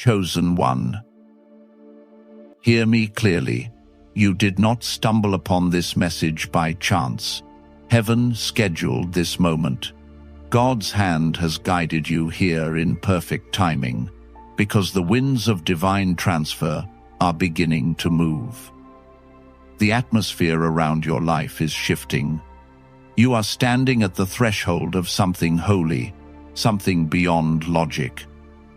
Chosen one. Hear me clearly. You did not stumble upon this message by chance. Heaven scheduled this moment. God's hand has guided you here in perfect timing, because the winds of divine transfer are beginning to move. The atmosphere around your life is shifting. You are standing at the threshold of something holy, something beyond logic.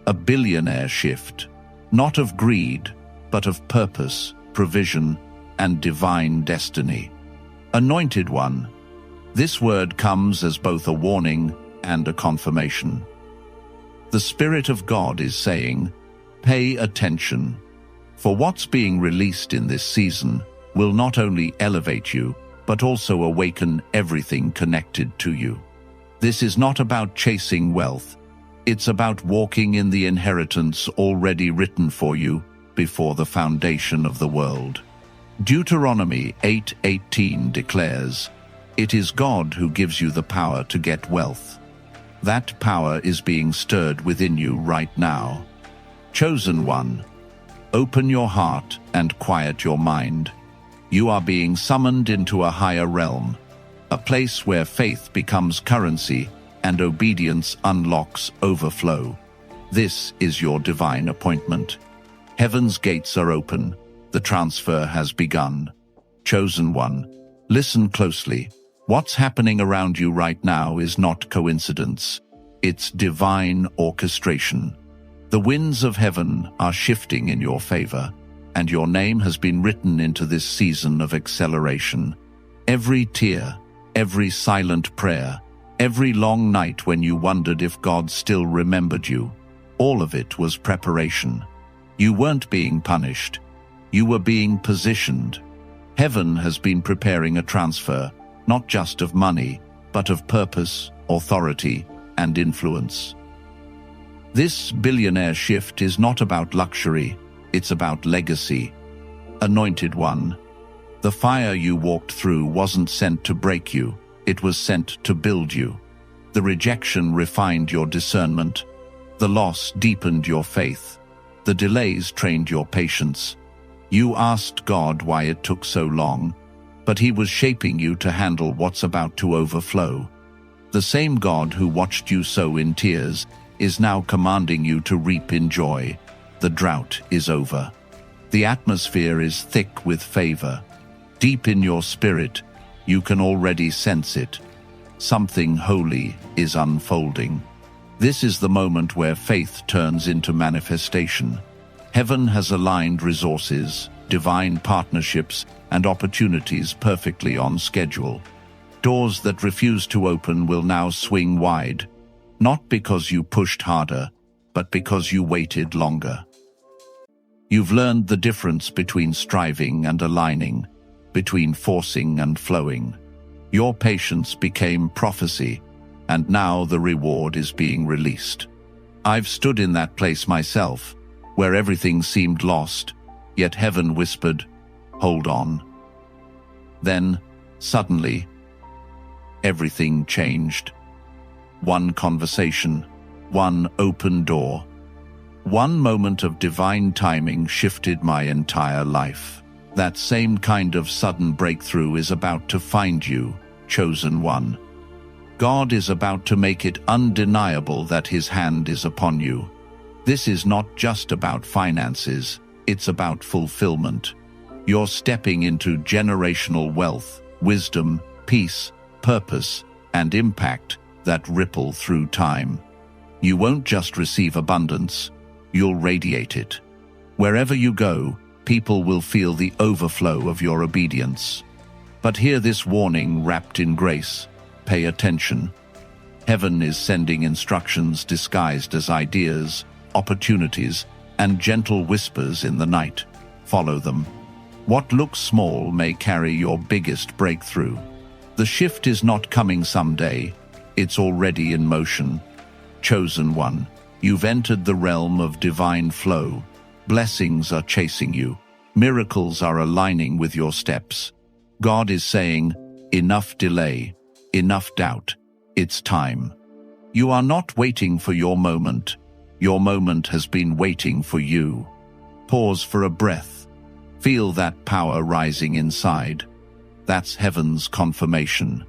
A billionaire shift, not of greed, but of purpose, provision, and divine destiny. Anointed one. This word comes as both a warning and a confirmation. The Spirit of God is saying, pay attention, for what's being released in this season will not only elevate you, but also awaken everything connected to you. This is not about chasing wealth. It's about walking in the inheritance already written for you before the foundation of the world. Deuteronomy 8:18 declares, "It is God who gives you the power to get wealth." That power is being stirred within you right now. Chosen one, open your heart and quiet your mind. You are being summoned into a higher realm, a place where faith becomes currency and obedience unlocks overflow. This is your divine appointment. Heaven's gates are open. The transfer has begun. Chosen one, listen closely. What's happening around you right now is not coincidence. It's divine orchestration. The winds of heaven are shifting in your favor, and your name has been written into this season of acceleration. Every tear, every silent prayer, every long night when you wondered if God still remembered you, all of it was preparation. You weren't being punished. You were being positioned. Heaven has been preparing a transfer, not just of money, but of purpose, authority, and influence. This billionaire shift is not about luxury, it's about legacy. Anointed one, the fire you walked through wasn't sent to break you, it was sent to build you. The rejection refined your discernment. The loss deepened your faith. The delays trained your patience. You asked God why it took so long, but He was shaping you to handle what's about to overflow. The same God who watched you sow in tears is now commanding you to reap in joy. The drought is over. The atmosphere is thick with favor. Deep in your spirit, you can already sense it. Something holy is unfolding. This is the moment where faith turns into manifestation. Heaven has aligned resources, divine partnerships, and opportunities perfectly on schedule. Doors that refuse to open will now swing wide, not because you pushed harder, but because you waited longer. You've learned the difference between striving and aligning, between forcing and flowing. Your patience became prophecy, and now the reward is being released. I've stood in that place myself, where everything seemed lost, yet heaven whispered, "Hold on." Then, suddenly, everything changed. One conversation, one open door, one moment of divine timing shifted my entire life. That same kind of sudden breakthrough is about to find you, chosen one. God is about to make it undeniable that His hand is upon you. This is not just about finances, it's about fulfillment. You're stepping into generational wealth, wisdom, peace, purpose, and impact that ripple through time. You won't just receive abundance, you'll radiate it. Wherever you go, people will feel the overflow of your obedience. But hear this warning wrapped in grace. Pay attention. Heaven is sending instructions disguised as ideas, opportunities, and gentle whispers in the night. Follow them. What looks small may carry your biggest breakthrough. The shift is not coming someday, it's already in motion. Chosen one, you've entered the realm of divine flow. Blessings are chasing you. Miracles are aligning with your steps. God is saying, enough delay, enough doubt. It's time. You are not waiting for your moment. Your moment has been waiting for you. Pause for a breath. Feel that power rising inside. That's heaven's confirmation.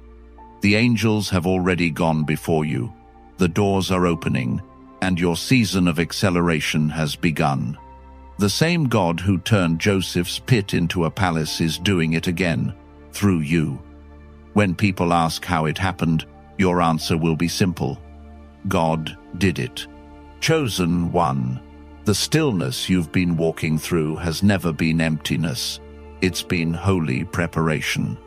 The angels have already gone before you. The doors are opening, and your season of acceleration has begun. The same God who turned Joseph's pit into a palace is doing it again, through you. When people ask how it happened, your answer will be simple. God did it. Chosen one. The stillness you've been walking through has never been emptiness. It's been holy preparation.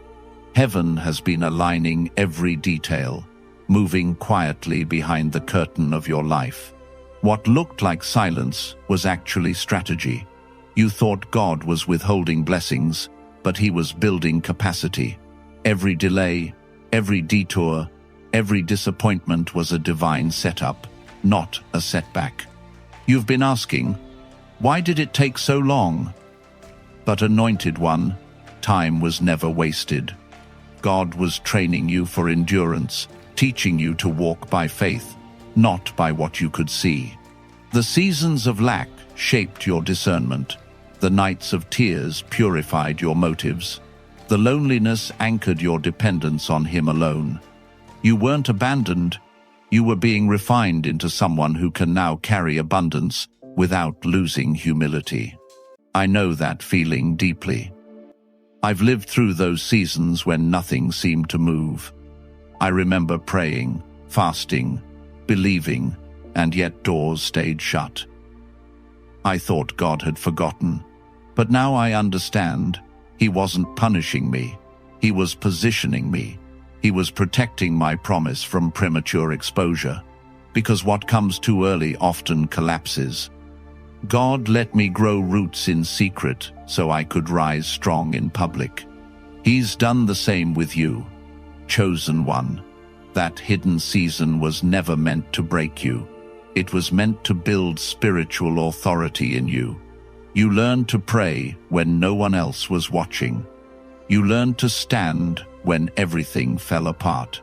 Heaven has been aligning every detail, moving quietly behind the curtain of your life. What looked like silence was actually strategy. You thought God was withholding blessings, but he was building capacity. Every delay, every detour, every disappointment was a divine setup, not a setback. You've been asking, why did it take so long? But Anointed One, time was never wasted. God was training you for endurance, teaching you to walk by faith, not by what you could see. The seasons of lack shaped your discernment. The nights of tears purified your motives. The loneliness anchored your dependence on him alone. You weren't abandoned. You were being refined into someone who can now carry abundance without losing humility. I know that feeling deeply. I've lived through those seasons when nothing seemed to move. I remember praying, fasting, believing, and yet doors stayed shut. I thought God had forgotten, but now I understand. He wasn't punishing me. He was positioning me. He was protecting my promise from premature exposure, because what comes too early often collapses. God let me grow roots in secret so I could rise strong in public. He's done the same with you. Chosen one. That hidden season was never meant to break you. It was meant to build spiritual authority in you. You learned to pray when no one else was watching. You learned to stand when everything fell apart.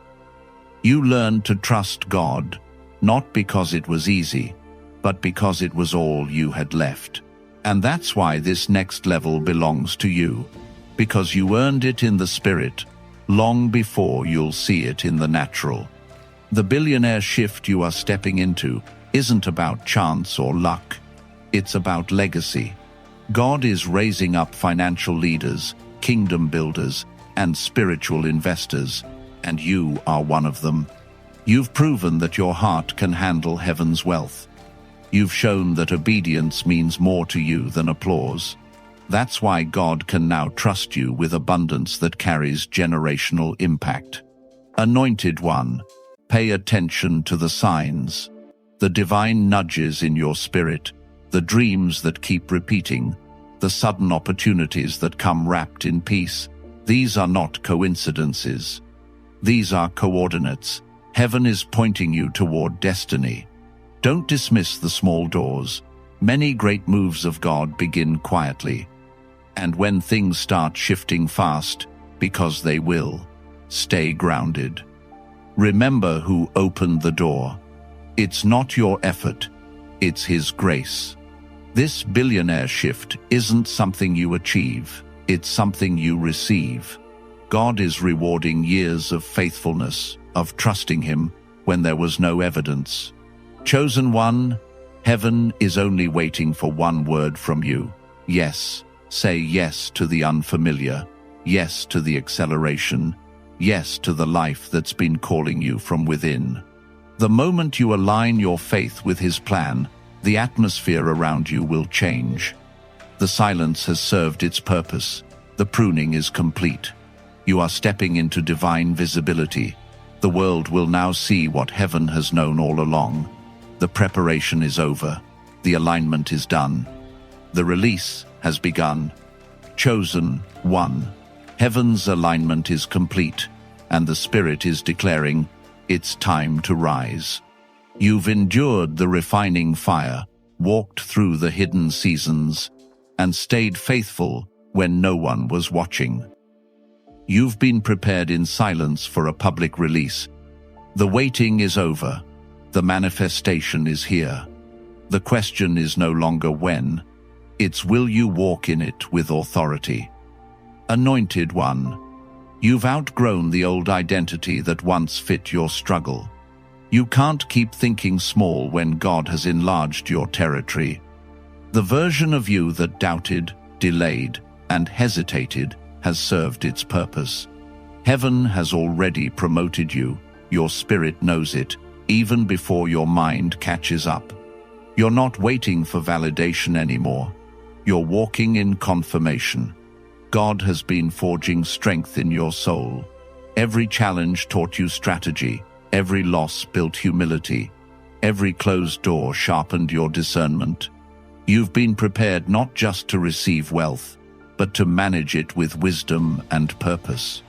You learned to trust God, not because it was easy, but because it was all you had left. And that's why this next level belongs to you, because you earned it in the spirit, long before you'll see it in the natural. The billionaire shift you are stepping into isn't about chance or luck. It's about legacy. God is raising up financial leaders, kingdom builders, and spiritual investors, and you are one of them. You've proven that your heart can handle heaven's wealth. You've shown that obedience means more to you than applause. That's why God can now trust you with abundance that carries generational impact. Anointed One, pay attention to the signs, the divine nudges in your spirit, the dreams that keep repeating, the sudden opportunities that come wrapped in peace. These are not coincidences. These are coordinates. Heaven is pointing you toward destiny. Don't dismiss the small doors. Many great moves of God begin quietly. And when things start shifting fast, because they will, stay grounded. Remember who opened the door. It's not your effort, it's His grace. This billionaire shift isn't something you achieve, it's something you receive. God is rewarding years of faithfulness, of trusting Him when there was no evidence. Chosen one, heaven is only waiting for one word from you. Yes. Say yes to the unfamiliar, yes to the acceleration, yes to the life that's been calling you from within. The moment you align your faith with His plan, the atmosphere around you will change. The silence has served its purpose. The pruning is complete. You are stepping into divine visibility. The world will now see what heaven has known all along. The preparation is over. The alignment is done. The release has begun. Chosen one. Heaven's alignment is complete, and the Spirit is declaring, it's time to rise. You've endured the refining fire, walked through the hidden seasons, and stayed faithful when no one was watching. You've been prepared in silence for a public release. The waiting is over. The manifestation is here. The question is no longer when, it's will you walk in it with authority. Anointed One, you've outgrown the old identity that once fit your struggle. You can't keep thinking small when God has enlarged your territory. The version of you that doubted, delayed, and hesitated has served its purpose. Heaven has already promoted you. Your spirit knows it, even before your mind catches up. You're not waiting for validation anymore. You're walking in confirmation. God has been forging strength in your soul. Every challenge taught you strategy. Every loss built humility. Every closed door sharpened your discernment. You've been prepared not just to receive wealth, but to manage it with wisdom and purpose.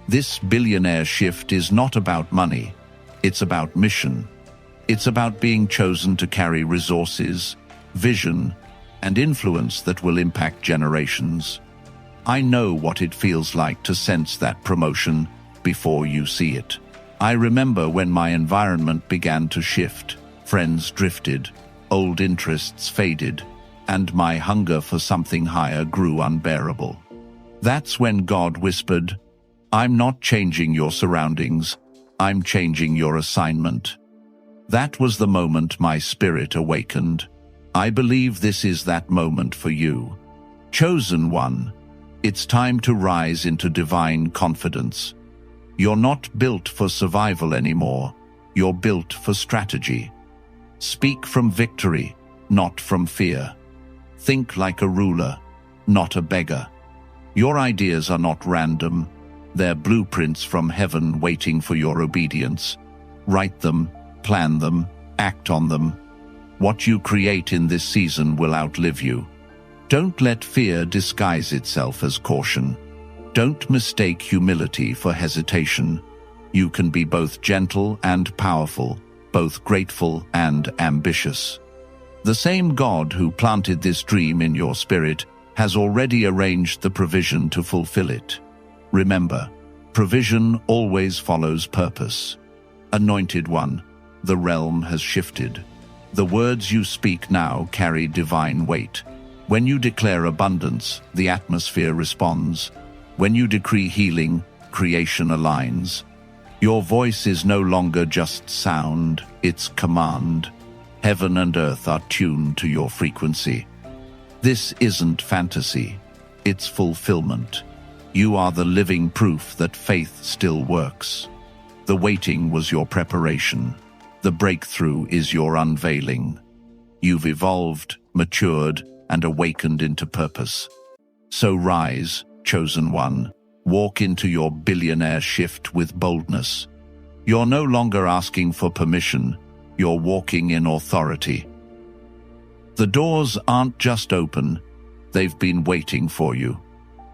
This billionaire shift is not about money. It's about mission. It's about being chosen to carry resources, vision, and influence that will impact generations. I know what it feels like to sense that promotion before you see it. I remember when my environment began to shift. Friends drifted, old interests faded, and my hunger for something higher grew unbearable. That's when God whispered, "I'm not changing your surroundings, I'm changing your assignment." That was the moment my spirit awakened. I believe this is that moment for you. Chosen One, it's time to rise into divine confidence. You're not built for survival anymore. You're built for strategy. Speak from victory, not from fear. Think like a ruler, not a beggar. Your ideas are not random. They're blueprints from heaven waiting for your obedience. Write them, plan them, act on them. What you create in this season will outlive you. Don't let fear disguise itself as caution. Don't mistake humility for hesitation. You can be both gentle and powerful, both grateful and ambitious. The same God who planted this dream in your spirit has already arranged the provision to fulfill it. Remember, provision always follows purpose. Anointed One, the realm has shifted. The words you speak now carry divine weight. When you declare abundance, the atmosphere responds. When you decree healing, creation aligns. Your voice is no longer just sound, it's command. Heaven and earth are tuned to your frequency. This isn't fantasy, it's fulfillment. You are the living proof that faith still works. The waiting was your preparation. The breakthrough is your unveiling. You've evolved, matured, and awakened into purpose. So rise, Chosen One, walk into your billionaire shift with boldness. You're no longer asking for permission, you're walking in authority. The doors aren't just open, they've been waiting for you.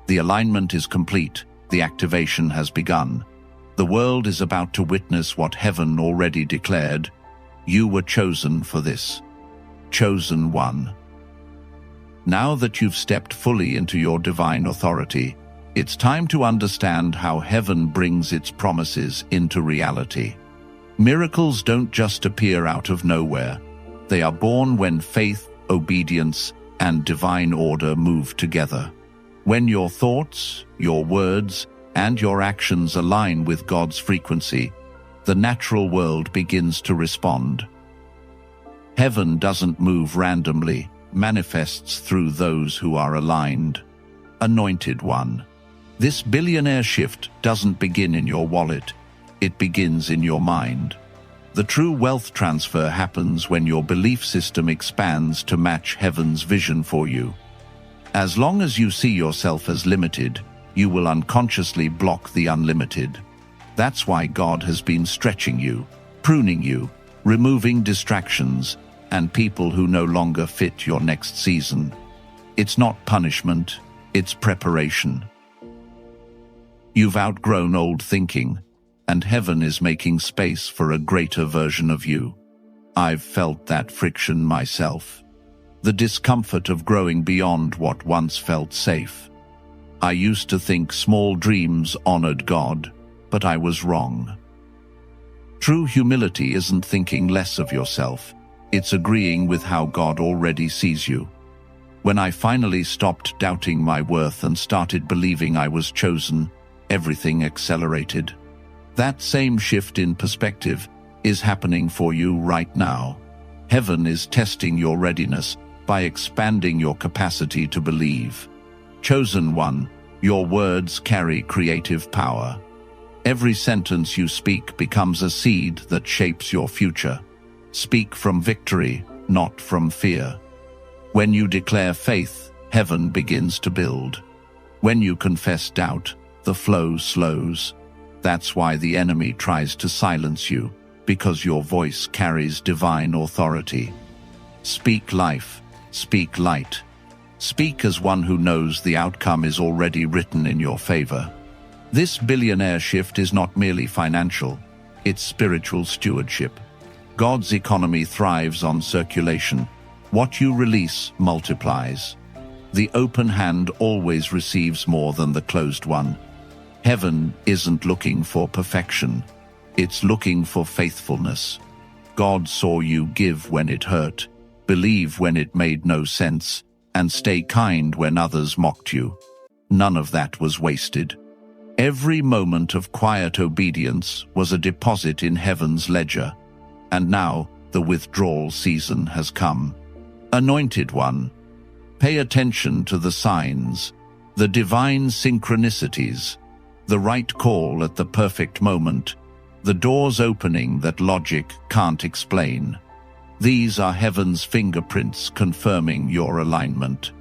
The alignment is complete, the activation has begun. The world is about to witness what heaven already declared. You were chosen for this. Chosen One. Now that you've stepped fully into your divine authority, it's time to understand how heaven brings its promises into reality. Miracles don't just appear out of nowhere. They are born when faith, obedience, and divine order move together. When your thoughts, your words, and your actions align with God's frequency, the natural world begins to respond. Heaven doesn't move randomly, manifests through those who are aligned. Anointed One. This billionaire shift doesn't begin in your wallet, it begins in your mind. The true wealth transfer happens when your belief system expands to match heaven's vision for you. As long as you see yourself as limited, you will unconsciously block the unlimited. That's why God has been stretching you, pruning you, removing distractions, and people who no longer fit your next season. It's not punishment, it's preparation. You've outgrown old thinking, and heaven is making space for a greater version of you. I've felt that friction myself. The discomfort of growing beyond what once felt safe. I used to think small dreams honored God, but I was wrong. True humility isn't thinking less of yourself. It's agreeing with how God already sees you. When I finally stopped doubting my worth and started believing I was chosen, everything accelerated. That same shift in perspective is happening for you right now. Heaven is testing your readiness by expanding your capacity to believe. Chosen one, your words carry creative power. Every sentence you speak becomes a seed that shapes your future. Speak from victory, not from fear. When you declare faith, heaven begins to build. When you confess doubt, the flow slows. That's why the enemy tries to silence you, because your voice carries divine authority. Speak life, speak light. Speak as one who knows the outcome is already written in your favor. This billionaire shift is not merely financial, it's spiritual stewardship. God's economy thrives on circulation. What you release multiplies. The open hand always receives more than the closed one. Heaven isn't looking for perfection. It's looking for faithfulness. God saw you give when it hurt, believe when it made no sense, and stay kind when others mocked you. None of that was wasted. Every moment of quiet obedience was a deposit in heaven's ledger. And now the withdrawal season has come. Anointed one, pay attention to the signs, the divine synchronicities, the right call at the perfect moment, the doors opening that logic can't explain. These are heaven's fingerprints confirming your alignment.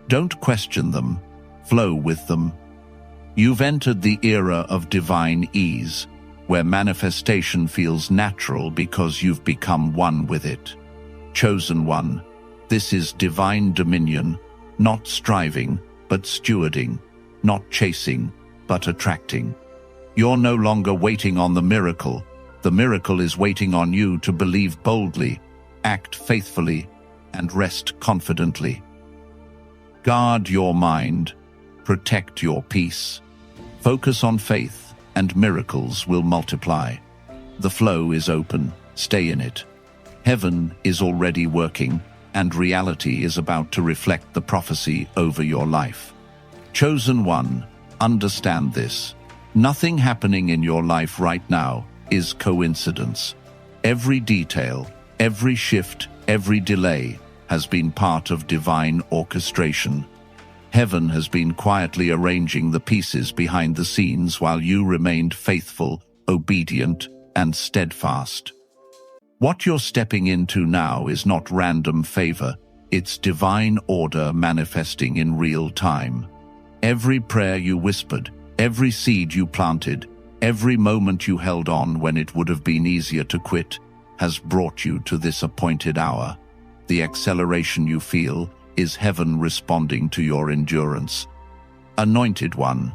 Don't question them, flow with them. You've entered the era of divine ease, where manifestation feels natural because you've become one with it. Chosen one, this is divine dominion, not striving, but stewarding, not chasing, but attracting. You're no longer waiting on the miracle is waiting on you to believe boldly, act faithfully, and rest confidently. Guard your mind, protect your peace, focus on faith, and miracles will multiply. The flow is open, stay in it. Heaven is already working, and reality is about to reflect the prophecy over your life. Chosen one, understand this. Nothing happening in your life right now is coincidence. Every detail, every shift, every delay has been part of divine orchestration. Heaven has been quietly arranging the pieces behind the scenes while you remained faithful, obedient, and steadfast. What you're stepping into now is not random favor, it's divine order manifesting in real time. Every prayer you whispered, every seed you planted, every moment you held on when it would have been easier to quit, has brought you to this appointed hour. The acceleration you feel is heaven responding to your endurance. Anointed one.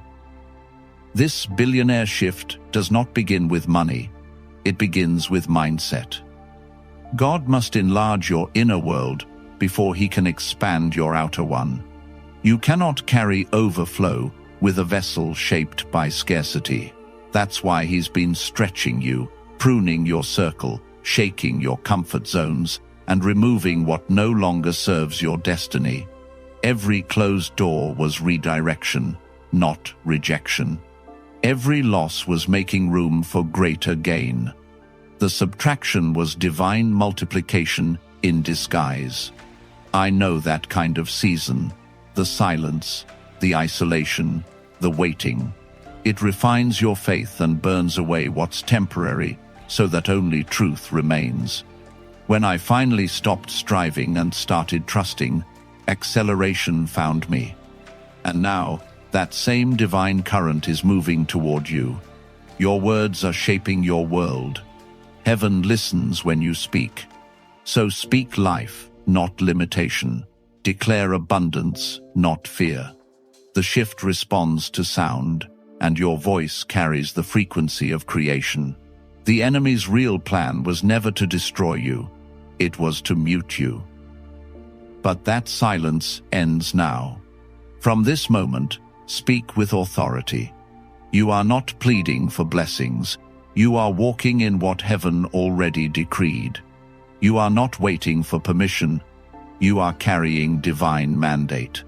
This billionaire shift does not begin with money. It begins with mindset. God must enlarge your inner world before he can expand your outer one. You cannot carry overflow with a vessel shaped by scarcity. That's why he's been stretching you, pruning your circle, shaking your comfort zones, and removing what no longer serves your destiny. Every closed door was redirection, not rejection. Every loss was making room for greater gain. The subtraction was divine multiplication in disguise. I know that kind of season. The silence, the isolation, the waiting. It refines your faith and burns away what's temporary so that only truth remains. When I finally stopped striving and started trusting, acceleration found me. And now, that same divine current is moving toward you. Your words are shaping your world. Heaven listens when you speak. So speak life, not limitation. Declare abundance, not fear. The shift responds to sound, and your voice carries the frequency of creation. The enemy's real plan was never to destroy you. It was to mute you. But that silence ends now. From this moment, speak with authority. You are not pleading for blessings. You are walking in what heaven already decreed. You are not waiting for permission. You are carrying divine mandate.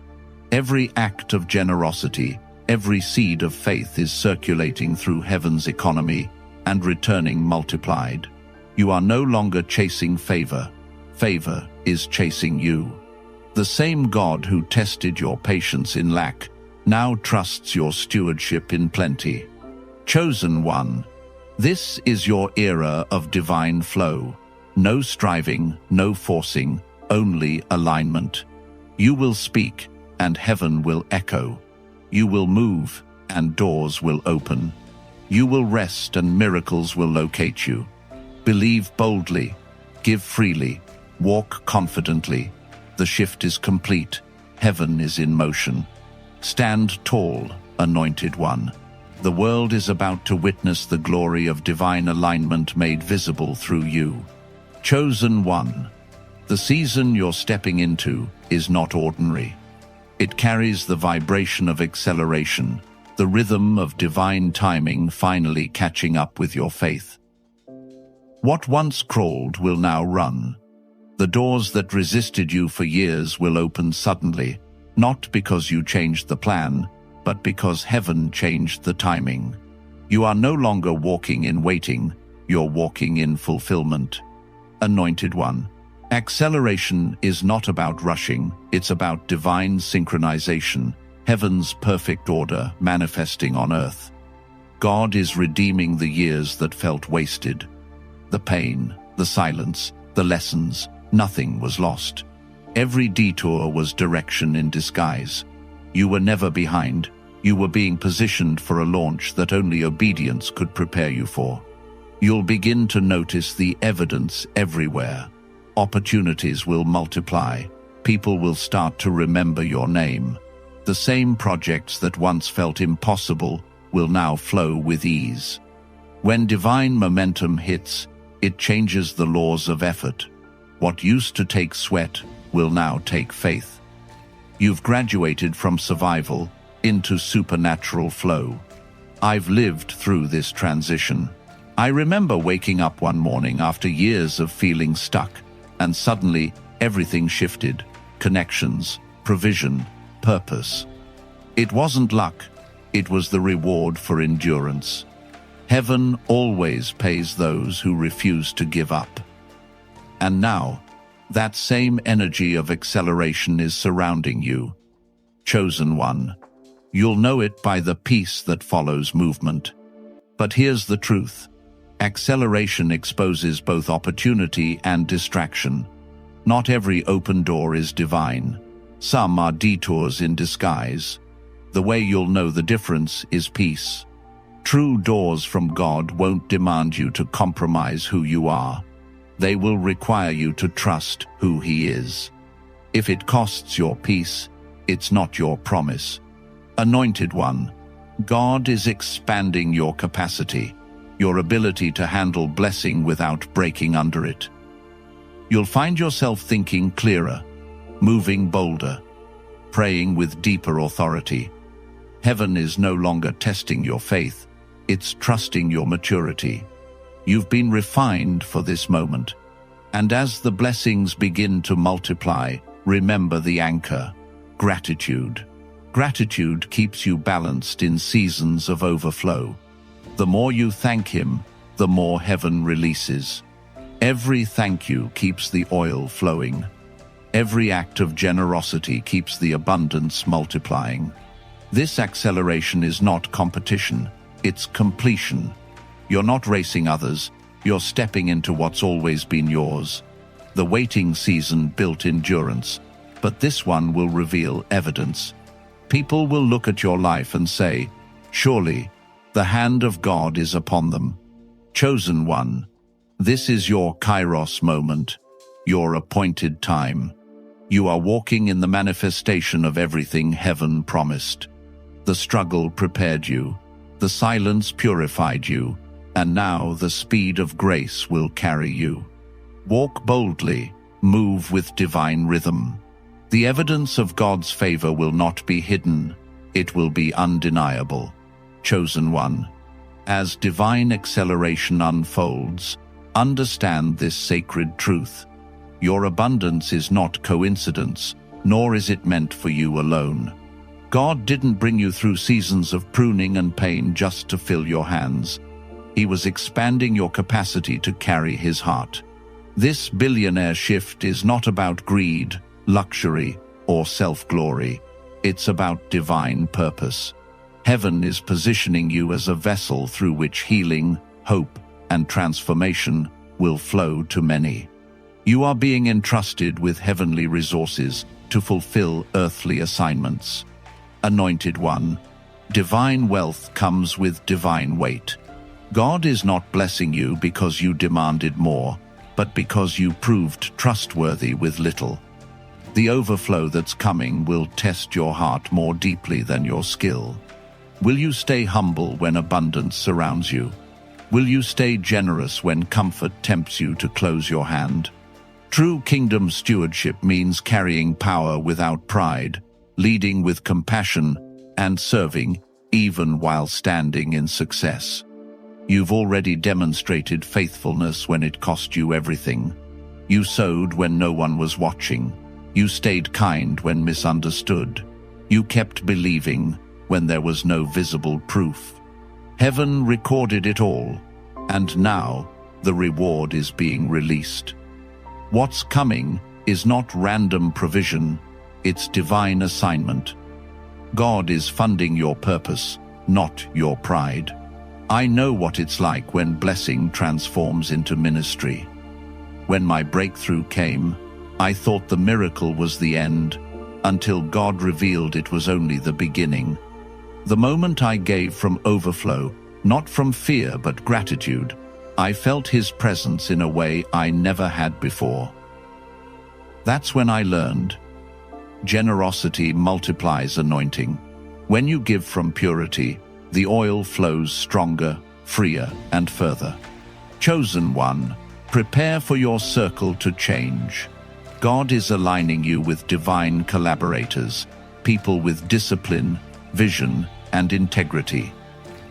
Every act of generosity, every seed of faith is circulating through heaven's economy and returning multiplied. You are no longer chasing favor. Favor is chasing you. The same God who tested your patience in lack now trusts your stewardship in plenty. Chosen one, this is your era of divine flow. No striving, no forcing, only alignment. You will speak, and heaven will echo. You will move, and doors will open. You will rest, and miracles will locate you. Believe boldly, give freely, walk confidently. The shift is complete. Heaven is in motion. Stand tall, anointed one. The world is about to witness the glory of divine alignment made visible through you. Chosen one. The season you're stepping into is not ordinary. It carries the vibration of acceleration, the rhythm of divine timing finally catching up with your faith. What once crawled will now run. The doors that resisted you for years will open suddenly, not because you changed the plan, but because heaven changed the timing. You are no longer walking in waiting, you're walking in fulfillment. Anointed one. Acceleration is not about rushing, it's about divine synchronization, heaven's perfect order manifesting on earth. God is redeeming the years that felt wasted. The pain, the silence, the lessons, nothing was lost. Every detour was direction in disguise. You were never behind. You were being positioned for a launch that only obedience could prepare you for. You'll begin to notice the evidence everywhere. Opportunities will multiply. People will start to remember your name. The same projects that once felt impossible will now flow with ease. When divine momentum hits, it changes the laws of effort. What used to take sweat will now take faith. You've graduated from survival into supernatural flow. I've lived through this transition. I remember waking up one morning after years of feeling stuck, and suddenly everything shifted. Connections, provision, purpose. It wasn't luck, it was the reward for endurance. Heaven always pays those who refuse to give up. And now, that same energy of acceleration is surrounding you. Chosen one. You'll know it by the peace that follows movement. But here's the truth. Acceleration exposes both opportunity and distraction. Not every open door is divine. Some are detours in disguise. The way you'll know the difference is peace. True doors from God won't demand you to compromise who you are. They will require you to trust who He is. If it costs your peace, it's not your promise. Anointed one, God is expanding your capacity, your ability to handle blessing without breaking under it. You'll find yourself thinking clearer, moving bolder, praying with deeper authority. Heaven is no longer testing your faith, it's trusting your maturity. You've been refined for this moment. And as the blessings begin to multiply, remember the anchor, gratitude. Gratitude keeps you balanced in seasons of overflow. The more you thank Him, the more heaven releases. Every thank you keeps the oil flowing. Every act of generosity keeps the abundance multiplying. This acceleration is not competition, it's completion. You're not racing others, you're stepping into what's always been yours. The waiting season built endurance, but this one will reveal evidence. People will look at your life and say, surely, the hand of God is upon them. Chosen one, this is your Kairos moment, your appointed time. You are walking in the manifestation of everything heaven promised. The struggle prepared you, the silence purified you, and now the speed of grace will carry you. Walk boldly, move with divine rhythm. The evidence of God's favor will not be hidden, it will be undeniable. Chosen one, as divine acceleration unfolds, Understand this sacred truth. Your abundance is not coincidence, nor is it meant for you alone. God didn't bring you through seasons of pruning and pain just to fill your hands. He was expanding your capacity to carry His heart. This billionaire shift is not about greed, luxury, or self-glory. It's about divine purpose. Heaven is positioning you as a vessel through which healing, hope, and transformation will flow to many. You are being entrusted with heavenly resources to fulfill earthly assignments. Anointed one, divine wealth comes with divine weight. God is not blessing you because you demanded more, but because you proved trustworthy with little. The overflow that's coming will test your heart more deeply than your skill. Will you stay humble when abundance surrounds you? Will you stay generous when comfort tempts you to close your hand? True kingdom stewardship means carrying power without pride, leading with compassion, and serving even while standing in success. You've already demonstrated faithfulness when it cost you everything. You sowed when no one was watching. You stayed kind when misunderstood. You kept believing when there was no visible proof. Heaven recorded it all, and now the reward is being released. What's coming is not random provision, it's divine assignment. God is funding your purpose, not your pride. I know what it's like when blessing transforms into ministry. When my breakthrough came, I thought the miracle was the end, until God revealed it was only the beginning. The moment I gave from overflow, not from fear but gratitude, I felt His presence in a way I never had before. That's when I learned. Generosity multiplies anointing. When you give from purity, the oil flows stronger, freer, and further. Chosen one, prepare for your circle to change. God is aligning you with divine collaborators, people with discipline, vision, and integrity.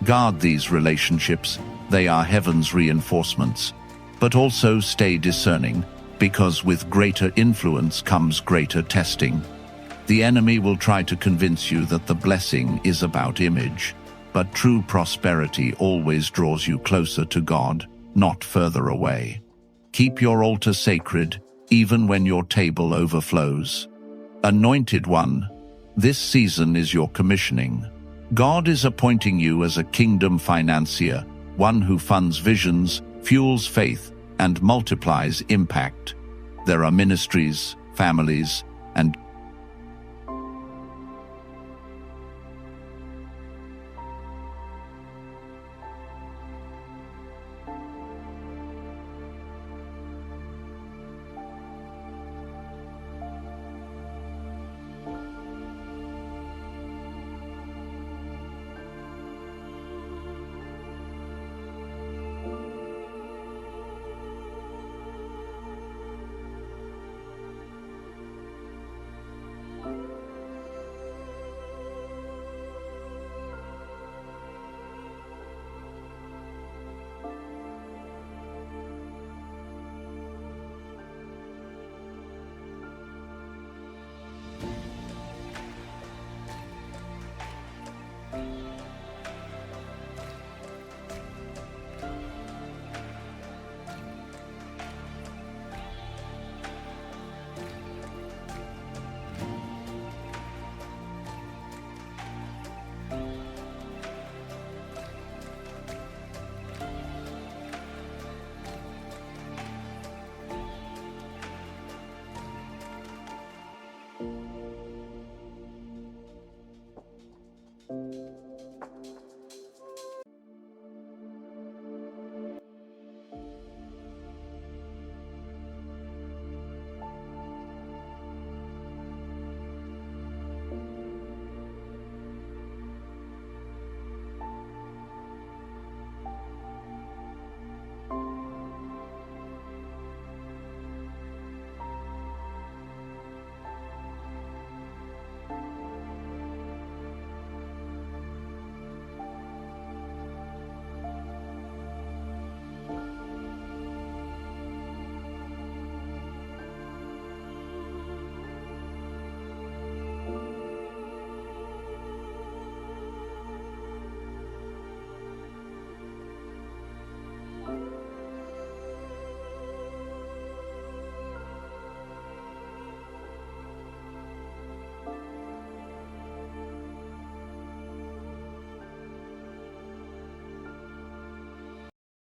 Guard these relationships, they are heaven's reinforcements. But also stay discerning, because with greater influence comes greater testing. The enemy will try to convince you that the blessing is about image, but true prosperity always draws you closer to God, not further away. Keep your altar sacred, even when your table overflows. Anointed one, this season is your commissioning. God is appointing you as a kingdom financier, one who funds visions, fuels faith, and multiplies impact. There are ministries, families,